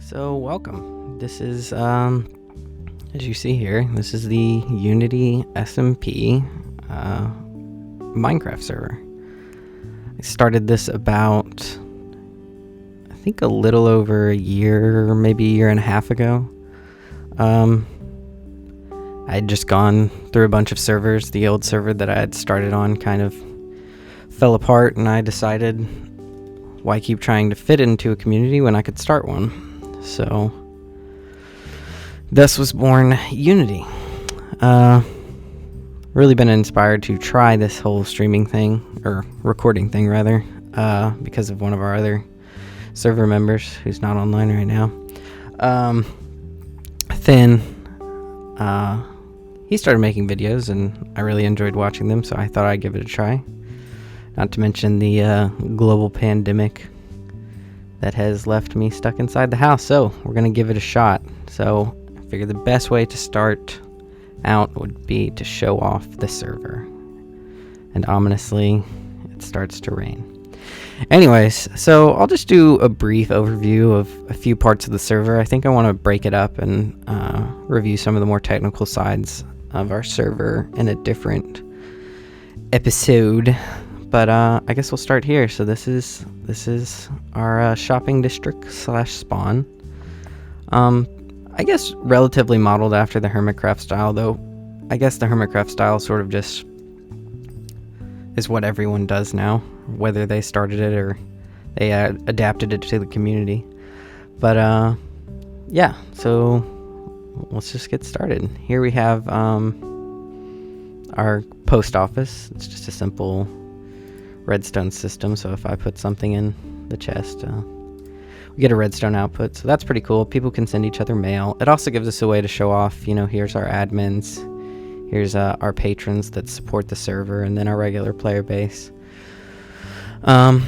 So welcome. This is, as you see here, this is the Unity SMP Minecraft server. I started this about, I think, a little over a year, or maybe a year and a half ago. I'd just gone through a bunch of servers. The old server that I had started on kind of fell apart, and I decided, why keep trying to fit into a community when I could start one? So, thus was born Unity. Really been inspired to try this whole streaming thing, or recording thing rather, because of one of our other server members who's not online right now. He started making videos and I really enjoyed watching them, so I thought I'd give it a try. Not to mention the global pandemic that has left me stuck inside the house, so we're gonna give it a shot. So I figured the best way to start out would be to show off the server. And ominously, it starts to rain. Anyways, so I'll just do a brief overview of a few parts of the server. I think I want to break it up and review some of the more technical sides of our server in a different episode. But I guess we'll start here. So this is our shopping district / spawn. I guess relatively modeled after the Hermitcraft style, though I guess the Hermitcraft style sort of just is what everyone does now, whether they started it or they adapted it to the community. But yeah, so let's just get started. Here we have our post office. It's just a simple redstone system, so if I put something in the chest, we get a redstone output, so that's pretty cool. People can send each other mail. It also gives us a way to show off, you know, here's our admins, here's our patrons that support the server, and then our regular player base. So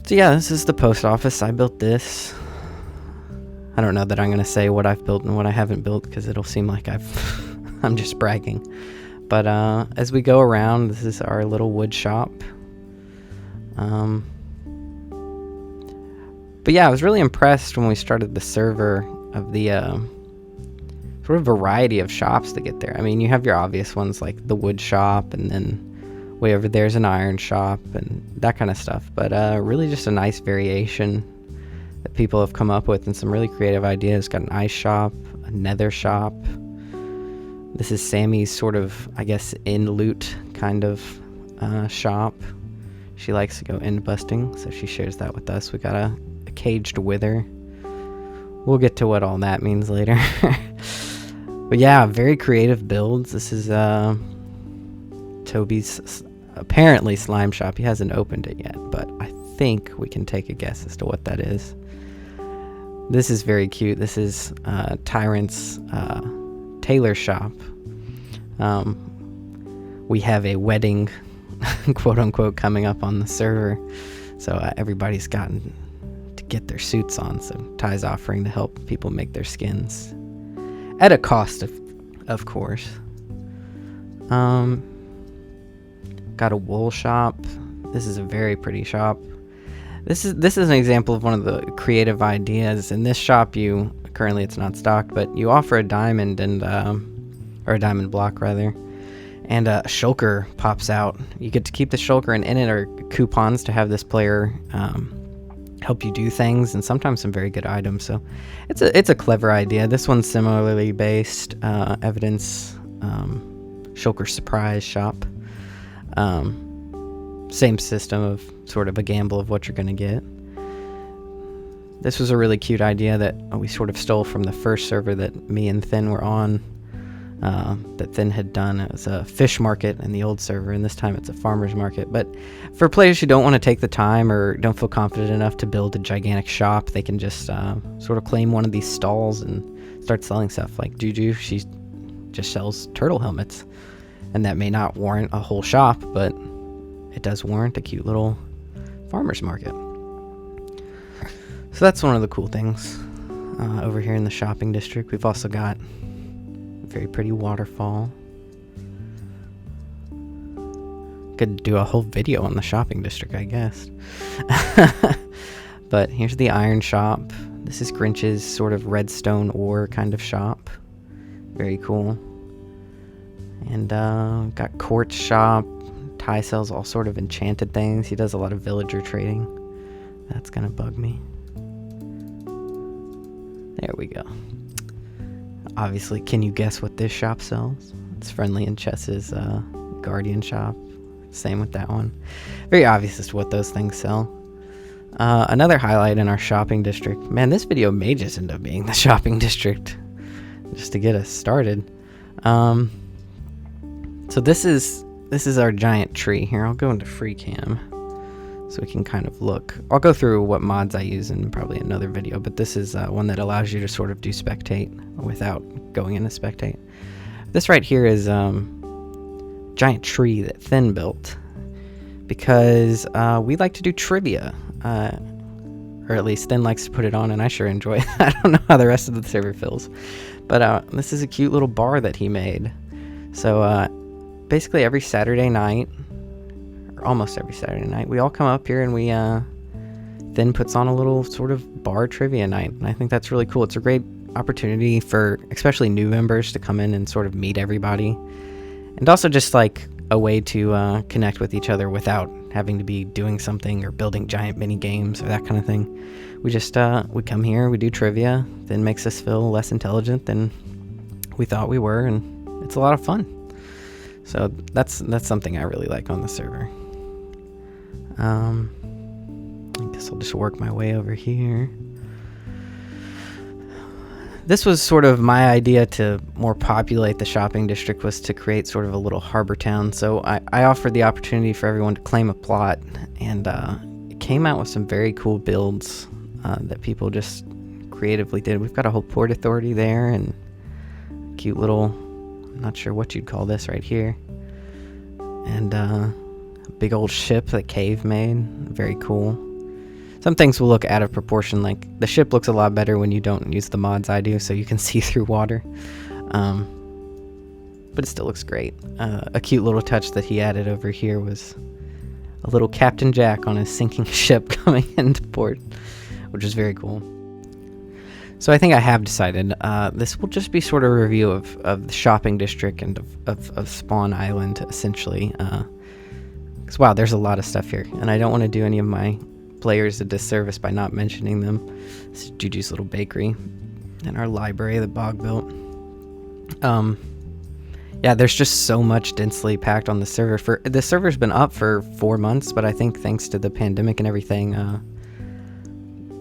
yeah, this is the post office. I built this. I don't know that I'm going to say what I've built and what I haven't built, because it'll seem like I'm just bragging. But as we go around, this is our little wood shop. But yeah, I was really impressed when we started the server of the sort of variety of shops that get there. I mean, you have your obvious ones like the wood shop, and then way over there's an iron shop and that kind of stuff. But really just a nice variation that people have come up with, and some really creative ideas. Got an ice shop, a nether shop. This is Sammy's sort of, I guess, in loot kind of shop. She likes to go end busting, so she shares that with us. We got a caged wither. We'll get to what all that means later. But yeah, very creative builds. This is Toby's apparently slime shop. He hasn't opened it yet, but I think we can take a guess as to what that is. This is very cute. This is Tyrant's tailor shop. We have a wedding quote unquote coming up on the server, so everybody's gotten to get their suits on, so Ty's offering to help people make their skins at a cost, of course. Got a wool shop. This is a very pretty shop. This is an example of one of the creative ideas. In this shop, currently it's not stocked, but you offer a diamond and or a diamond block rather, and a shulker pops out. You get to keep the shulker, and in it are coupons to have this player help you do things, and sometimes some very good items. So it's a clever idea. This one's similarly based, evidence shulker surprise shop. Same system of sort of a gamble of what you're going to get. This was a really cute idea that we sort of stole from the first server that me and Thin were on. That Thin had done. It was a fish market in the old server, and this time it's a farmer's market. But for players who don't want to take the time or don't feel confident enough to build a gigantic shop, they can just sort of claim one of these stalls and start selling stuff. Like Juju, she just sells turtle helmets, and that may not warrant a whole shop, but it does warrant a cute little farmer's market. So that's one of the cool things over here in the shopping district. We've also got very pretty waterfall. Could do a whole video on the shopping district, I guess. But here's the iron shop. This is Grinch's sort of redstone ore kind of shop. Very cool. And got Quartz shop. Ty sells all sort of enchanted things. He does a lot of villager trading. That's gonna bug me. There we go. Obviously, can you guess what this shop sells? It's Friendly and Chess's Guardian shop. Same with that one. Very obvious as to what those things sell. Another highlight in our shopping district. Man, this video may just end up being the shopping district, just to get us started. So this is our giant tree. Here, I'll go into free cam so we can kind of look. I'll go through what mods I use in probably another video, but this is one that allows you to sort of do spectate without going into spectate. This right here is giant tree that Thin built because we like to do trivia, or at least Thin likes to put it on, and I sure enjoy it. I don't know how the rest of the server feels, but this is a cute little bar that he made. So basically every Saturday night, or almost every Saturday night, we all come up here and we Thin puts on a little sort of bar trivia night, and I think that's really cool. It's a great opportunity for especially new members to come in and sort of meet everybody, and also just like a way to connect with each other without having to be doing something or building giant mini games or that kind of thing. We just we come here, we do trivia, then makes us feel less intelligent than we thought we were, and it's a lot of fun. So that's something I really like on the server. I guess I'll just work my way over here. This was sort of my idea to more populate the shopping district, was to create sort of a little harbor town. So I offered the opportunity for everyone to claim a plot, and it came out with some very cool builds that people just creatively did. We've got a whole port authority there, and a cute little, I'm not sure what you'd call this right here, and a big old ship that Cave made. Very cool. Some things will look out of proportion, like the ship looks a lot better when you don't use the mods I do, so you can see through water. But it still looks great. A cute little touch that he added over here was a little Captain Jack on a sinking ship coming into port, which is very cool. So I think I have decided this will just be sort of a review of the shopping district and of Spawn Island, essentially. Because, wow, there's a lot of stuff here, and I don't want to do any of my players a disservice by not mentioning them. This is Juju's little bakery and our library that Bog built. Yeah, there's just so much densely packed on the server. The server's been up for 4 months, but I think thanks to the pandemic and everything,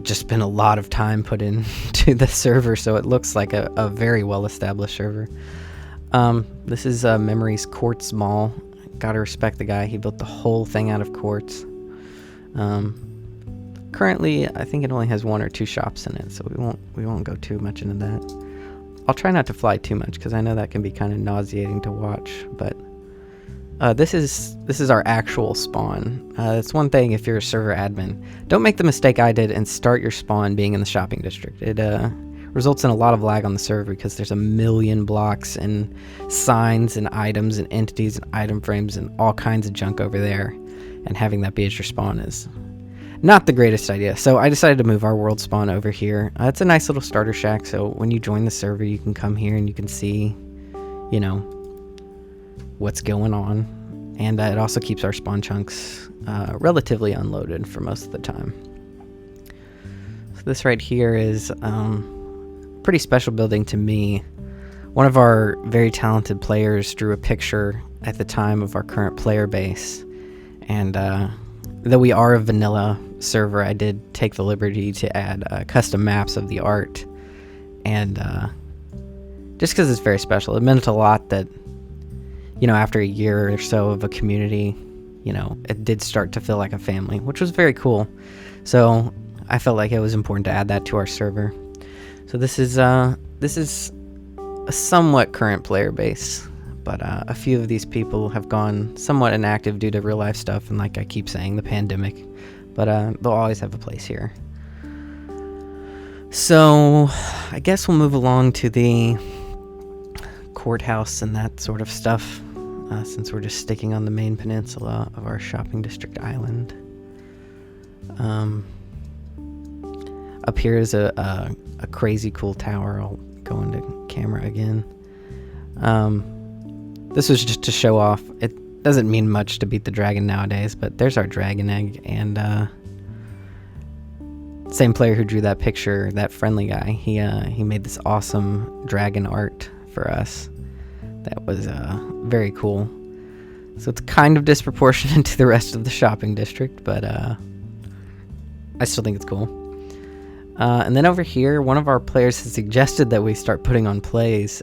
just been a lot of time put into the server, so it looks like a very well-established server. This is Memory's Quartz Mall. Gotta respect the guy. He built the whole thing out of quartz. Currently, I think it only has 1 or 2 shops in it, so we won't go too much into that. I'll try not to fly too much because I know that can be kind of nauseating to watch. But this is our actual spawn. It's one thing if you're a server admin, don't make the mistake I did and start your spawn being in the shopping district. It results in a lot of lag on the server because there's a million blocks and signs and items and entities and item frames and all kinds of junk over there, and having that be as your spawn is not the greatest idea. So I decided to move our world spawn over here. It's a nice little starter shack, so when you join the server you can come here and you can see, you know, what's going on, and it also keeps our spawn chunks relatively unloaded for most of the time. So this right here is pretty special building to me. One of our very talented players drew a picture at the time of our current player base, and though we are a vanilla server, I did take the liberty to add custom maps of the art, and just because it's very special, it meant a lot that, you know, after a year or so of a community, you know, it did start to feel like a family, which was very cool. So I felt like it was important to add that to our server. So this is a somewhat current player base, but a few of these people have gone somewhat inactive due to real life stuff, and like I keep saying, the pandemic, but they'll always have a place here. So I guess we'll move along to the courthouse and that sort of stuff, since we're just sticking on the main peninsula of our shopping district island. Up here is a crazy cool tower. I'll go into camera again. This was just to show off. It doesn't mean much to beat the dragon nowadays, but there's our dragon egg, and same player who drew that picture, that friendly guy, he made this awesome dragon art for us. That was very cool. So it's kind of disproportionate to the rest of the shopping district, but I still think it's cool. And then over here, one of our players has suggested that we start putting on plays.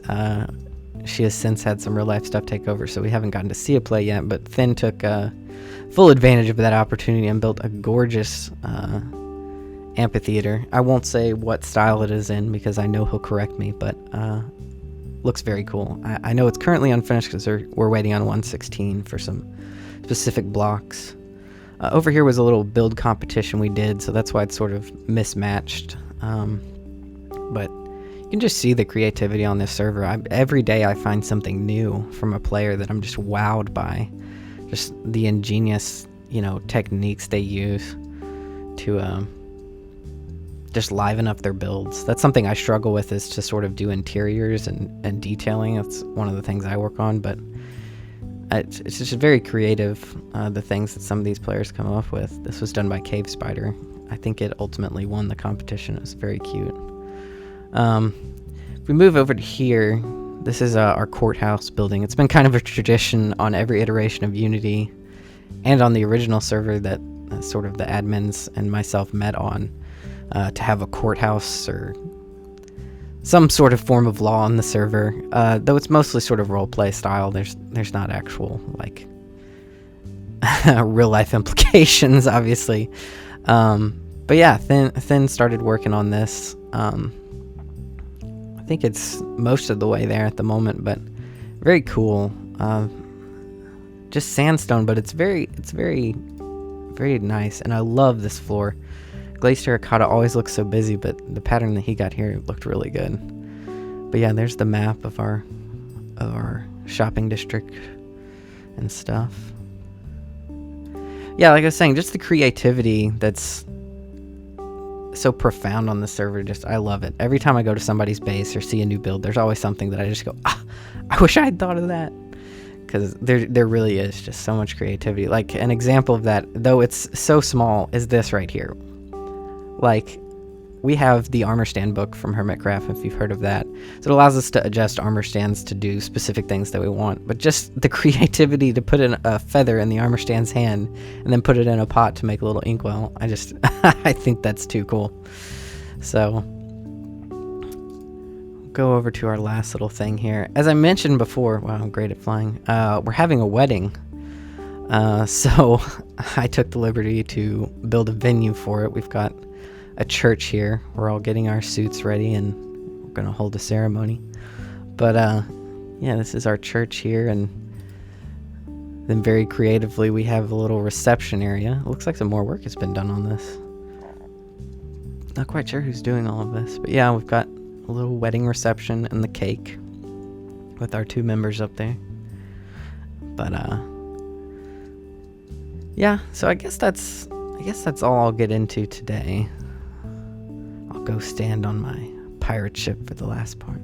She has since had some real life stuff take over, so we haven't gotten to see a play yet, but Finn took full advantage of that opportunity and built a gorgeous amphitheater. I won't say what style it is in because I know he'll correct me, but looks very cool. I know it's currently unfinished because we're waiting on 116 for some specific blocks. Over here was a little build competition we did, so that's why it's sort of mismatched. But you can just see the creativity on this server. Every day I find something new from a player that I'm just wowed by. Just the ingenious, techniques they use to just liven up their builds. That's something I struggle with, is to sort of do interiors and detailing. That's one of the things I work on, but it's just very creative, the things that some of these players come up with. This was done by Cave Spider. I think it ultimately won the competition. It was very cute. If we move over to here, this is our courthouse building. It's been kind of a tradition on every iteration of Unity and on the original server that sort of the admins and myself met on, to have a courthouse or some sort of form of law on the server, though it's mostly sort of roleplay style. There's not actual, real life implications, obviously. But yeah, Thin started working on this. I think it's most of the way there at the moment, but very cool. Just sandstone, but it's very, very nice, and I love this floor. Glazed terracotta always looks so busy, but the pattern that he got here looked really good. But yeah, there's the map of our shopping district and stuff. Yeah, like I was saying, just the creativity that's so profound on the server. I love it. Every time I go to somebody's base or see a new build, there's always something that I just go, I wish I had thought of that. Because there really is just so much creativity. Like, an example of that, though it's so small, is this right here. Like, we have the armor stand book from Hermitcraft, if you've heard of that. So it allows us to adjust armor stands to do specific things that we want. But just the creativity to put in a feather in the armor stand's hand and then put it in a pot to make a little inkwell, I think that's too cool. So, go over to our last little thing here. As I mentioned before, wow, I'm great at flying. We're having a wedding. So I took the liberty to build a venue for it. We've got a church here. We're all getting our suits ready and we're gonna hold a ceremony. But yeah, this is our church here, and then very creatively we have a little reception area. It looks like some more work has been done on this. Not quite sure who's doing all of this, but yeah, we've got a little wedding reception and the cake with our 2 members up there. But yeah, so I guess that's all I'll get into today. I'll go stand on my pirate ship for the last part.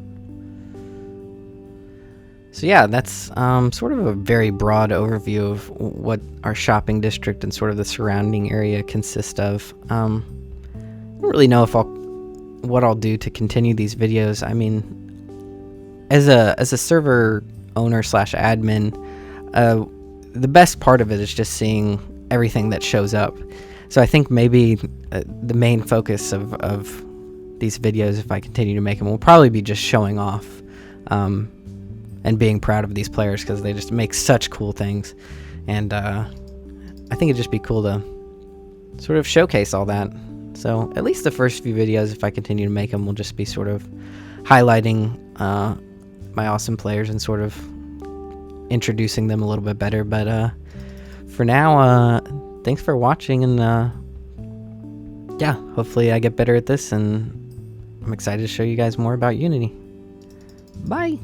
So yeah, that's sort of a very broad overview of what our shopping district and sort of the surrounding area consist of. I don't really know what I'll do to continue these videos. I mean, as a server owner / admin, the best part of it is just seeing everything that shows up. So I think maybe the main focus of these videos, if I continue to make them, will probably be just showing off and being proud of these players, because they just make such cool things. And I think it'd just be cool to sort of showcase all that. So at least the first few videos, if I continue to make them, will just be sort of highlighting my awesome players and sort of introducing them a little bit better. But for now, thanks for watching, and yeah, hopefully I get better at this, and I'm excited to show you guys more about Unity. Bye!